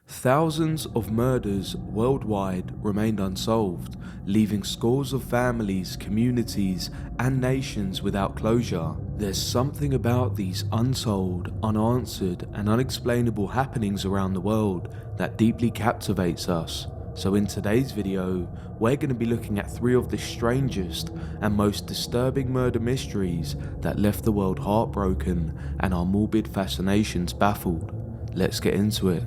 Thousands of murders worldwide remained unsolved, leaving scores of families, communities, and nations without closure. There's something about these untold, unanswered, and unexplainable happenings around the world that deeply captivates us. So in today's video, we're going to be looking at 3 of the strangest and most disturbing murder mysteries that left the world heartbroken and our morbid fascinations baffled. Let's get into it.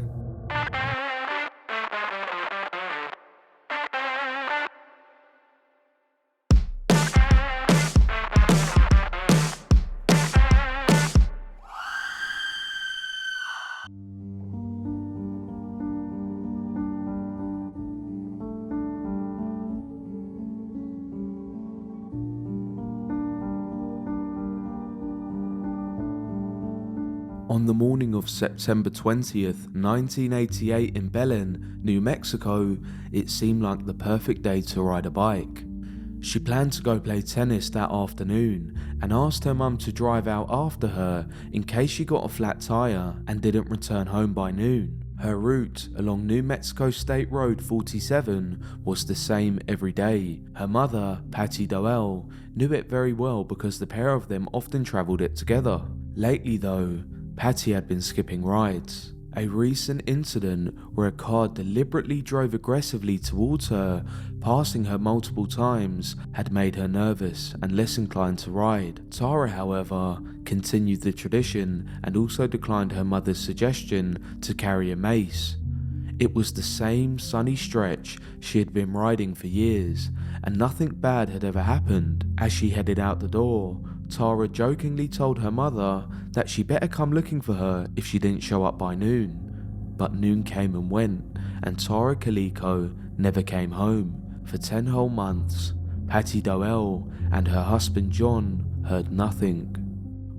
On the morning of September 20th, 1988 in Belen, New Mexico, it seemed like the perfect day to ride a bike. She planned to go play tennis that afternoon and asked her mum to drive out after her in case she got a flat tire and didn't return home by noon. Her route along New Mexico State Road 47 was the same every day. Her mother, Patty Doel, knew it very well because the pair of them often travelled it together. Lately though, Patty had been skipping rides. A recent incident where a car deliberately drove aggressively towards her, passing her multiple times, had made her nervous and less inclined to ride. Tara, however, continued the tradition and also declined her mother's suggestion to carry a mace. It was the same sunny stretch she had been riding for years, and nothing bad had ever happened. As she headed out the door, Tara jokingly told her mother that she better come looking for her if she didn't show up by noon. But noon came and went, and Tara Calico never came home. For 10 whole months, Patty Doel and her husband John heard nothing.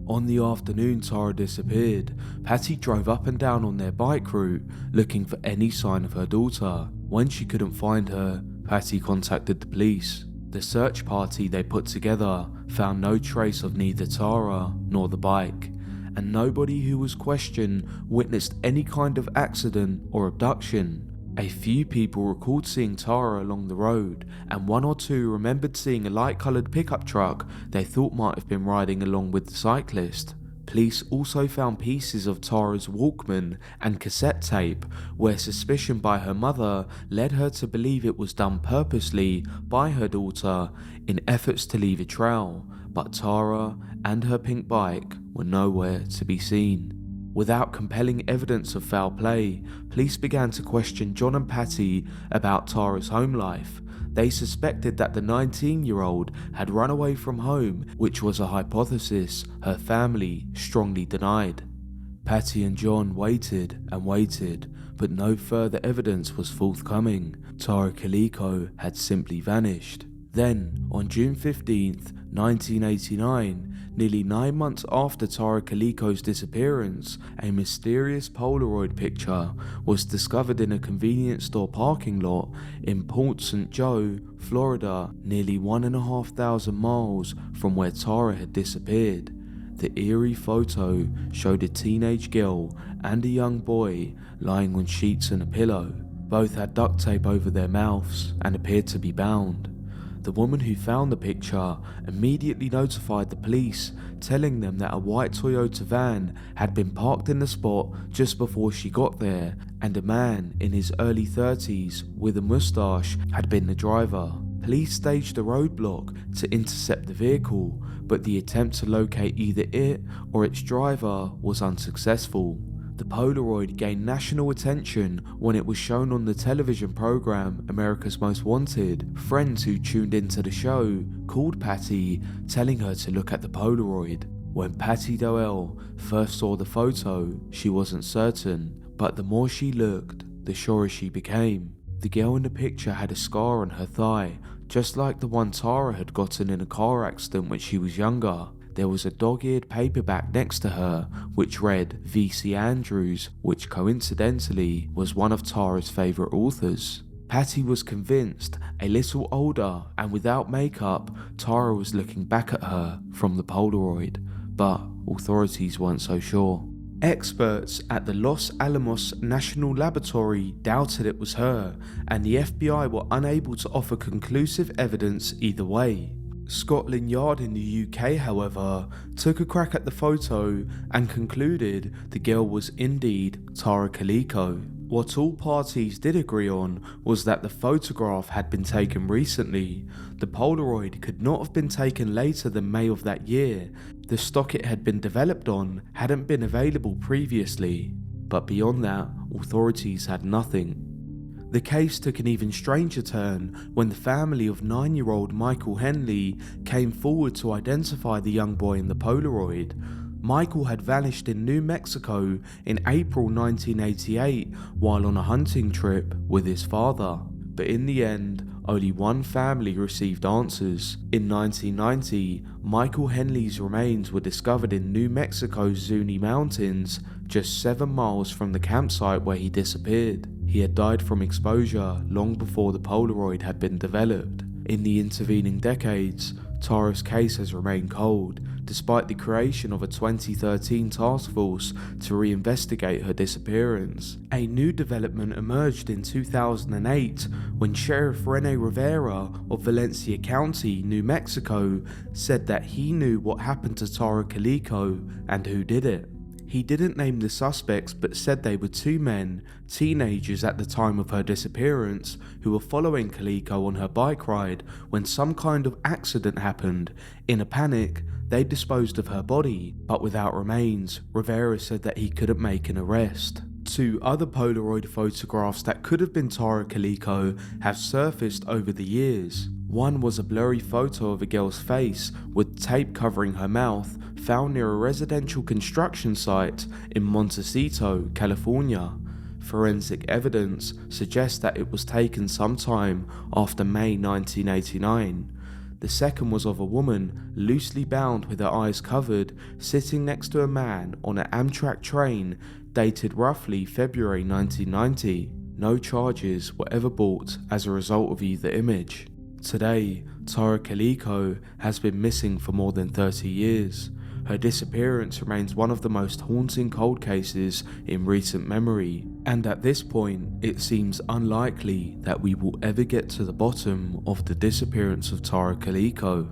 On the afternoon Tara disappeared, Patty drove up and down on their bike route looking for any sign of her daughter. When she couldn't find her, Patty contacted the police. The search party they put together found no trace of neither Tara nor the bike, and nobody who was questioned witnessed any kind of accident or abduction. A few people recalled seeing Tara along the road, and 1 or 2 remembered seeing a light-coloured pickup truck they thought might have been riding along with the cyclist. Police also found pieces of Tara's Walkman and cassette tape, where suspicion by her mother led her to believe it was done purposely by her daughter in efforts to leave a trail, but Tara and her pink bike were nowhere to be seen. Without compelling evidence of foul play, police began to question John and Patty about Tara's home life. They suspected that the 19-year-old had run away from home, which was a hypothesis her family strongly denied. Patty and John waited and waited, but no further evidence was forthcoming. Tara Calico had simply vanished. Then, on June 15th, 1989, nearly 9 months after Tara Calico's disappearance, a mysterious Polaroid picture was discovered in a convenience store parking lot in Port St. Joe, Florida, nearly 1,500 miles from where Tara had disappeared. The eerie photo showed a teenage girl and a young boy lying on sheets and a pillow. Both had duct tape over their mouths and appeared to be bound. The woman who found the picture immediately notified the police, telling them that a white Toyota van had been parked in the spot just before she got there, and a man in his early 30s with a mustache had been the driver. Police staged a roadblock to intercept the vehicle, but the attempt to locate either it or its driver was unsuccessful. The Polaroid gained national attention when it was shown on the television program America's Most Wanted. Friends who tuned into the show called Patty, telling her to look at the Polaroid. When Patty Doel first saw the photo, she wasn't certain, but the more she looked, the surer she became. The girl in the picture had a scar on her thigh, just like the one Tara had gotten in a car accident when she was younger. There was a dog-eared paperback next to her which read V.C. Andrews, which coincidentally was one of Tara's favourite authors. Patty was convinced, a little older and without makeup, Tara was looking back at her from the Polaroid, but authorities weren't so sure. Experts at the Los Alamos National Laboratory doubted it was her, and the FBI were unable to offer conclusive evidence either way. Scotland Yard in the UK, however, took a crack at the photo and concluded the girl was indeed Tara Kaliko. What all parties did agree on was that the photograph had been taken recently. The Polaroid could not have been taken later than May of that year. The stock it had been developed on hadn't been available previously, but beyond that, authorities had nothing. The case took an even stranger turn when the family of 9-year-old Michael Henley came forward to identify the young boy in the Polaroid. Michael had vanished in New Mexico in April 1988 while on a hunting trip with his father, but in the end, only one family received answers. In 1990, Michael Henley's remains were discovered in New Mexico's Zuni Mountains, just 7 miles from the campsite where he disappeared. He had died from exposure long before the Polaroid had been developed. In the intervening decades, Tara's case has remained cold, despite the creation of a 2013 task force to reinvestigate her disappearance. A new development emerged in 2008 when Sheriff Rene Rivera of Valencia County, New Mexico, said that he knew what happened to Tara Kaliko and who did it. He didn't name the suspects but said they were 2 men, teenagers at the time of her disappearance, who were following Kaliko on her bike ride when some kind of accident happened. In a panic, they disposed of her body, but without remains. Rivera said that he couldn't make an arrest. 2 other Polaroid photographs that could have been Tara Kaliko have surfaced over the years. One was a blurry photo of a girl's face with tape covering her mouth, found near a residential construction site in MrZisso, California. Forensic evidence suggests that it was taken sometime after May 1989. The second was of a woman, loosely bound with her eyes covered, sitting next to a man on an Amtrak train, dated roughly February 1990. No charges were ever brought as a result of either image. Today, Tara Kaliko has been missing for more than 30 years. Her disappearance remains one of the most haunting cold cases in recent memory, and at this point, it seems unlikely that we will ever get to the bottom of the disappearance of Tara Kaliko.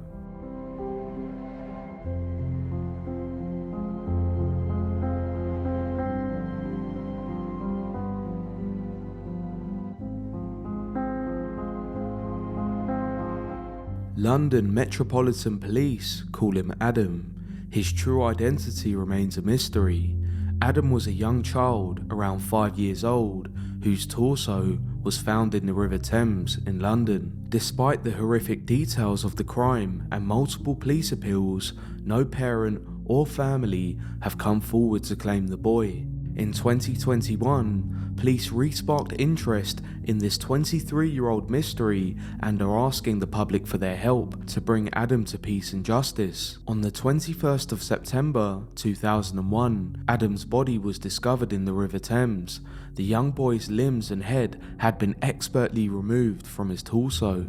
London Metropolitan Police call him Adam. His true identity remains a mystery. Adam was a young child, around 5 years old, whose torso was found in the River Thames in London. Despite the horrific details of the crime and multiple police appeals, no parent or family have come forward to claim the boy. In 2021, police re-sparked interest in this 23-year-old mystery and are asking the public for their help to bring Adam to peace and justice. On the 21st of September 2001, Adam's body was discovered in the River Thames. The young boy's limbs and head had been expertly removed from his torso.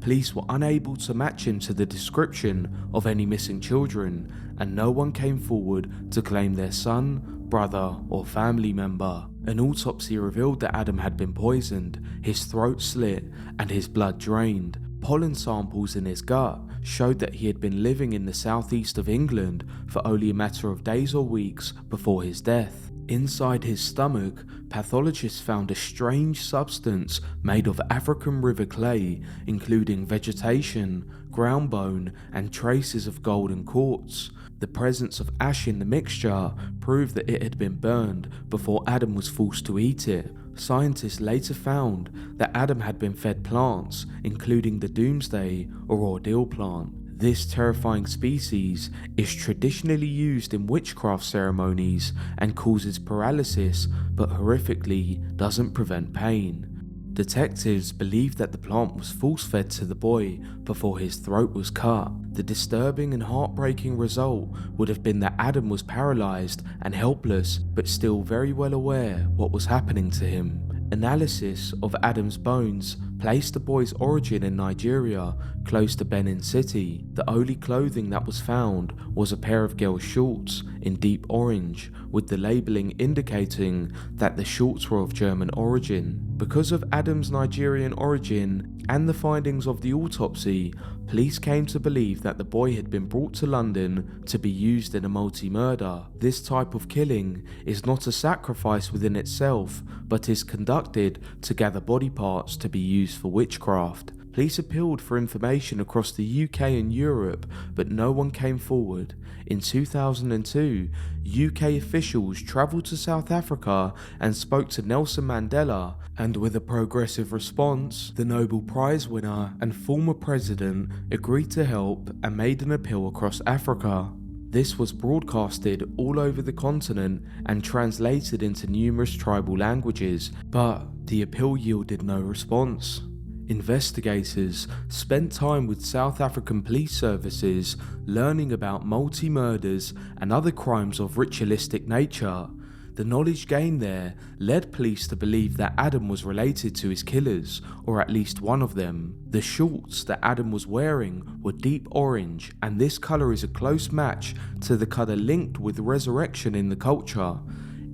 Police were unable to match him to the description of any missing children, and no one came forward to claim their son, brother, or family member. An autopsy revealed that Adam had been poisoned, his throat slit, and his blood drained. Pollen samples in his gut showed that he had been living in the southeast of England for only a matter of days or weeks before his death. Inside his stomach, pathologists found a strange substance made of African river clay, including vegetation, ground bone, and traces of gold and quartz. The presence of ash in the mixture proved that it had been burned before Adam was forced to eat it. Scientists later found that Adam had been fed plants, including the doomsday or ordeal plant. This terrifying species is traditionally used in witchcraft ceremonies and causes paralysis, but horrifically doesn't prevent pain. Detectives believe that the plant was force-fed to the boy before his throat was cut. The disturbing and heartbreaking result would have been that Adam was paralyzed and helpless, but still very well aware what was happening to him. Analysis of Adam's bones placed the boy's origin in Nigeria, close to Benin City. The only clothing that was found was a pair of girls' shorts in deep orange, with the labeling indicating that the shorts were of German origin. Because of Adam's Nigerian origin and the findings of the autopsy, police came to believe that the boy had been brought to London to be used in a multi-murder. This type of killing is not a sacrifice within itself, but is conducted to gather body parts to be used for witchcraft. Police appealed for information across the UK and Europe, but no one came forward. In 2002, UK officials travelled to South Africa and spoke to Nelson Mandela, and with a progressive response, the Nobel Prize winner and former president agreed to help and made an appeal across Africa. This was broadcasted all over the continent and translated into numerous tribal languages, but the appeal yielded no response. Investigators spent time with South African police services learning about multi-murders and other crimes of ritualistic nature. The knowledge gained there led police to believe that Adam was related to his killers, or at least one of them. The shorts that Adam was wearing were deep orange, and this colour is a close match to the colour linked with resurrection in the culture.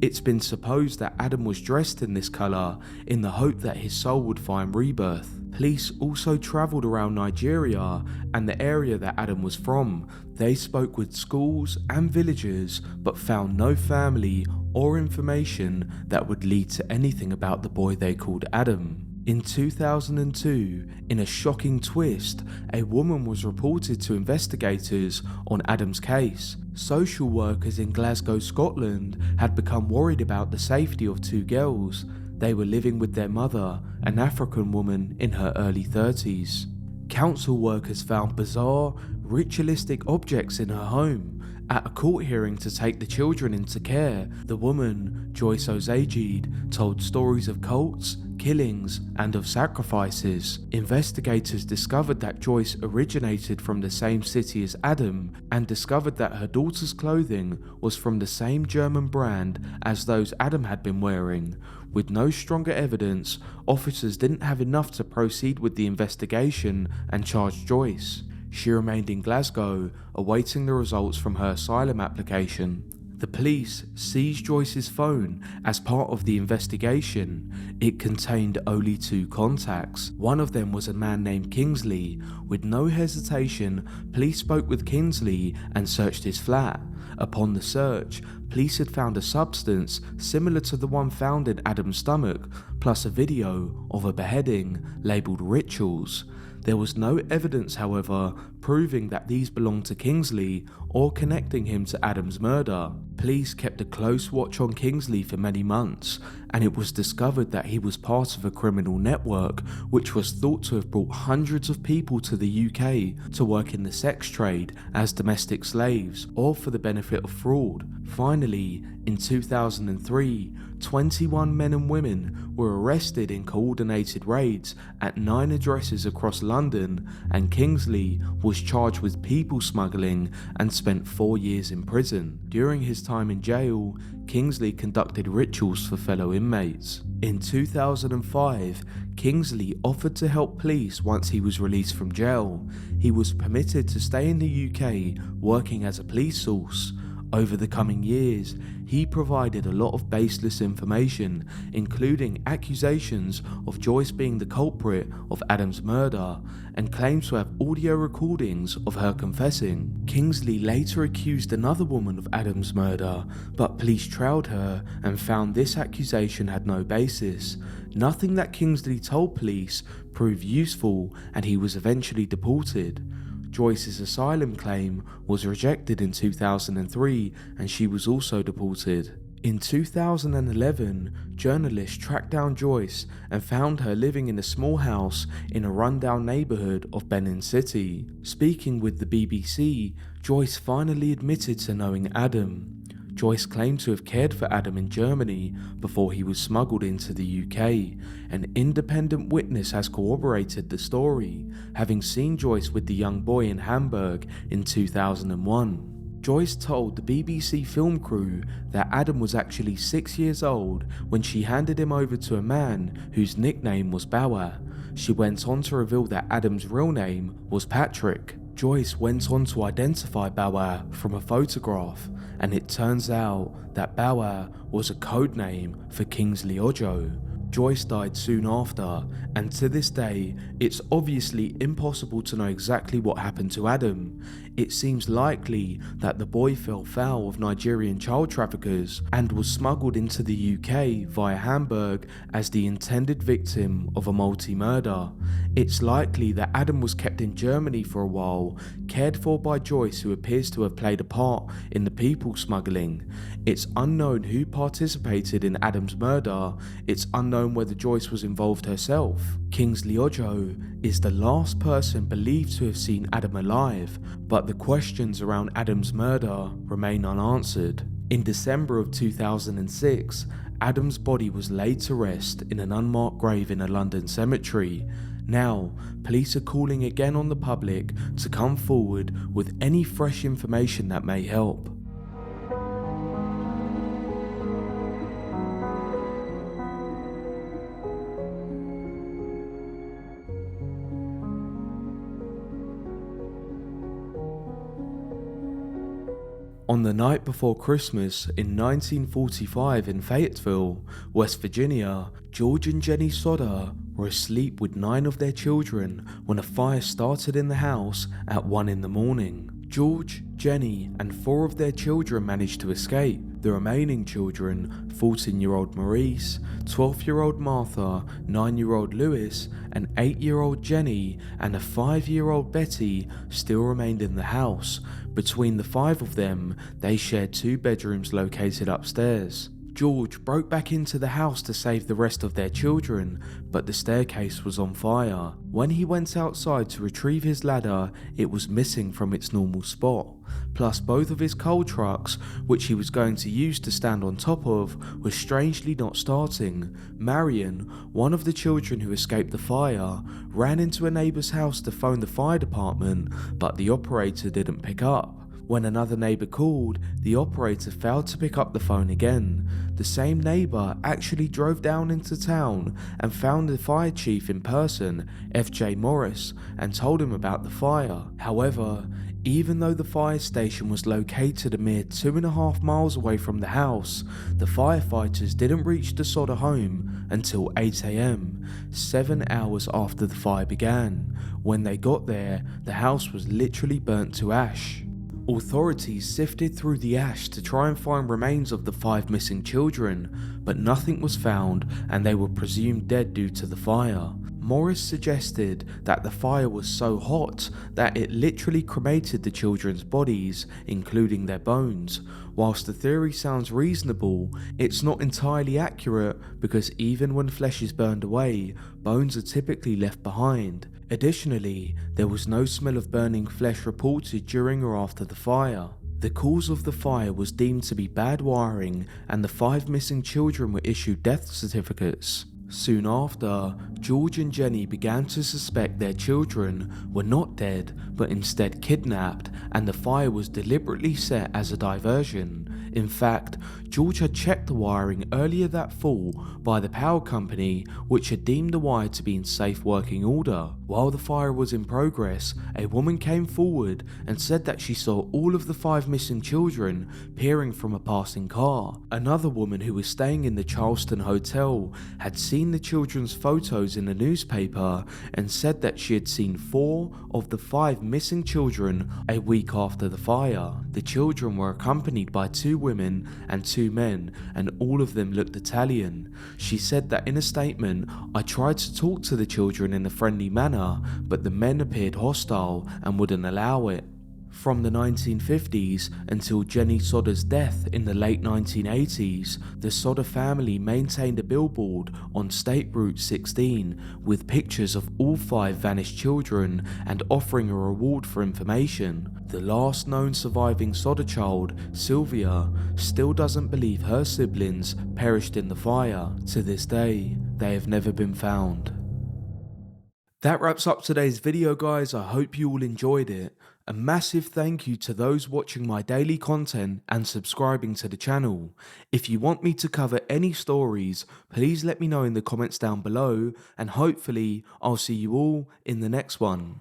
It's been supposed that Adam was dressed in this colour in the hope that his soul would find rebirth. Police also travelled around Nigeria and the area that Adam was from. They spoke with schools and villagers, but found no family or information that would lead to anything about the boy they called Adam. In 2002, in a shocking twist, a woman was reported to investigators on Adam's case. Social workers in Glasgow, Scotland had become worried about the safety of two girls. They were living with their mother, an African woman in her early 30s. Council workers found bizarre, ritualistic objects in her home. At a court hearing to take the children into care, the woman, Joyce Ozagid, told stories of cults, killings, and of sacrifices. Investigators discovered that Joyce originated from the same city as Adam and discovered that her daughter's clothing was from the same German brand as those Adam had been wearing. With no stronger evidence, officers didn't have enough to proceed with the investigation and charge Joyce. She remained in Glasgow, awaiting the results from her asylum application. The police seized Joyce's phone as part of the investigation. It contained only 2 contacts. One of them was a man named Kingsley. With no hesitation, police spoke with Kingsley and searched his flat. Upon the search, police had found a substance similar to the one found in Adam's stomach, plus a video of a beheading labelled Rituals. There was no evidence, however, proving that these belonged to Kingsley or connecting him to Adam's murder. Police kept a close watch on Kingsley for many months, and it was discovered that he was part of a criminal network which was thought to have brought hundreds of people to the UK to work in the sex trade as domestic slaves or for the benefit of fraud. Finally, in 2003, 21 men and women were arrested in coordinated raids at 9 addresses across London, and Kingsley was charged with people smuggling and spent 4 years in prison. During his time in jail, Kingsley conducted rituals for fellow inmates. In 2005, Kingsley offered to help police once he was released from jail. He was permitted to stay in the UK working as a police source. Over the coming years, he provided a lot of baseless information, including accusations of Joyce being the culprit of Adam's murder, and claims to have audio recordings of her confessing. Kingsley later accused another woman of Adam's murder, but police trailed her and found this accusation had no basis. Nothing that Kingsley told police proved useful, and he was eventually deported. Joyce's asylum claim was rejected in 2003, and she was also deported. In 2011, journalists tracked down Joyce and found her living in a small house in a rundown neighbourhood of Benin City. Speaking with the BBC, Joyce finally admitted to knowing Adam. Joyce claimed to have cared for Adam in Germany before he was smuggled into the UK. An independent witness has corroborated the story, having seen Joyce with the young boy in Hamburg in 2001. Joyce told the BBC film crew that Adam was actually 6 years old when she handed him over to a man whose nickname was Bauer. She went on to reveal that Adam's real name was Patrick. Joyce went on to identify Bauer from a photograph, and it turns out that Bauer was a code name for Kingsley Ojo. Joyce died soon after, and to this day, it's obviously impossible to know exactly what happened to Adam. It seems likely that the boy fell foul of Nigerian child traffickers and was smuggled into the UK via Hamburg as the intended victim of a multi-murder. It's likely that Adam was kept in Germany for a while, cared for by Joyce, who appears to have played a part in the people smuggling. It's unknown who participated in Adam's murder. It's unknown whether Joyce was involved herself. Kingsley Ojo is the last person believed to have seen Adam alive, but the questions around Adam's murder remain unanswered. In December of 2006, Adam's body was laid to rest in an unmarked grave in a London cemetery. Now, police are calling again on the public to come forward with any fresh information that may help. On the night before Christmas in 1945 in Fayetteville, West Virginia, George and Jenny Sodder were asleep with 9 of their children when a fire started in the house at 1 in the morning. George, Jenny, and 4 of their children managed to escape. The remaining children, 14-year-old Maurice, 12-year-old Martha, 9-year-old Lewis, and 8-year-old Jenny, and a 5-year-old Betty, still remained in the house. Between the 5 of them, they shared 2 bedrooms located upstairs. George broke back into the house to save the rest of their children, but the staircase was on fire. When he went outside to retrieve his ladder, it was missing from its normal spot. Plus, both of his coal trucks, which he was going to use to stand on top of, were strangely not starting. Marion, one of the children who escaped the fire, ran into a neighbour's house to phone the fire department, but the operator didn't pick up. When another neighbour called, the operator failed to pick up the phone again. The same neighbour actually drove down into town and found the fire chief in person, F.J. Morris, and told him about the fire. However, even though the fire station was located a mere 2.5 miles away from the house, the firefighters didn't reach the Sodder home until 8 a.m, 7 hours after the fire began. When they got there, the house was literally burnt to ash. Authorities sifted through the ash to try and find remains of the 5 missing children, but nothing was found and they were presumed dead due to the fire. Morris suggested that the fire was so hot that it literally cremated the children's bodies, including their bones. Whilst the theory sounds reasonable, it's not entirely accurate because even when flesh is burned away, bones are typically left behind. Additionally, there was no smell of burning flesh reported during or after the fire. The cause of the fire was deemed to be bad wiring, and the 5 missing children were issued death certificates. Soon after, George and Jenny began to suspect their children were not dead, but instead kidnapped, and the fire was deliberately set as a diversion. In fact, George had checked the wiring earlier that fall by the power company, which had deemed the wire to be in safe working order. While the fire was in progress, a woman came forward and said that she saw all of the 5 missing children peering from a passing car. Another woman who was staying in the Charleston Hotel had seen the children's photos in a newspaper and said that she had seen 4 of the 5 missing children a week after the fire. The children were accompanied by 2 women and 2 men, and all of them looked Italian. She said that in a statement, "I tried to talk to the children in a friendly manner, but the men appeared hostile and wouldn't allow it." From the 1950s until Jenny Sodder's death in the late 1980s, the Sodder family maintained a billboard on State Route 16 with pictures of all 5 vanished children and offering a reward for information. The last known surviving Sodder child, Sylvia, still doesn't believe her siblings perished in the fire. To this day, they have never been found. That wraps up today's video, guys. I hope you all enjoyed it. A massive thank you to those watching my daily content and subscribing to the channel. If you want me to cover any stories, please let me know in the comments down below, and hopefully I'll see you all in the next one.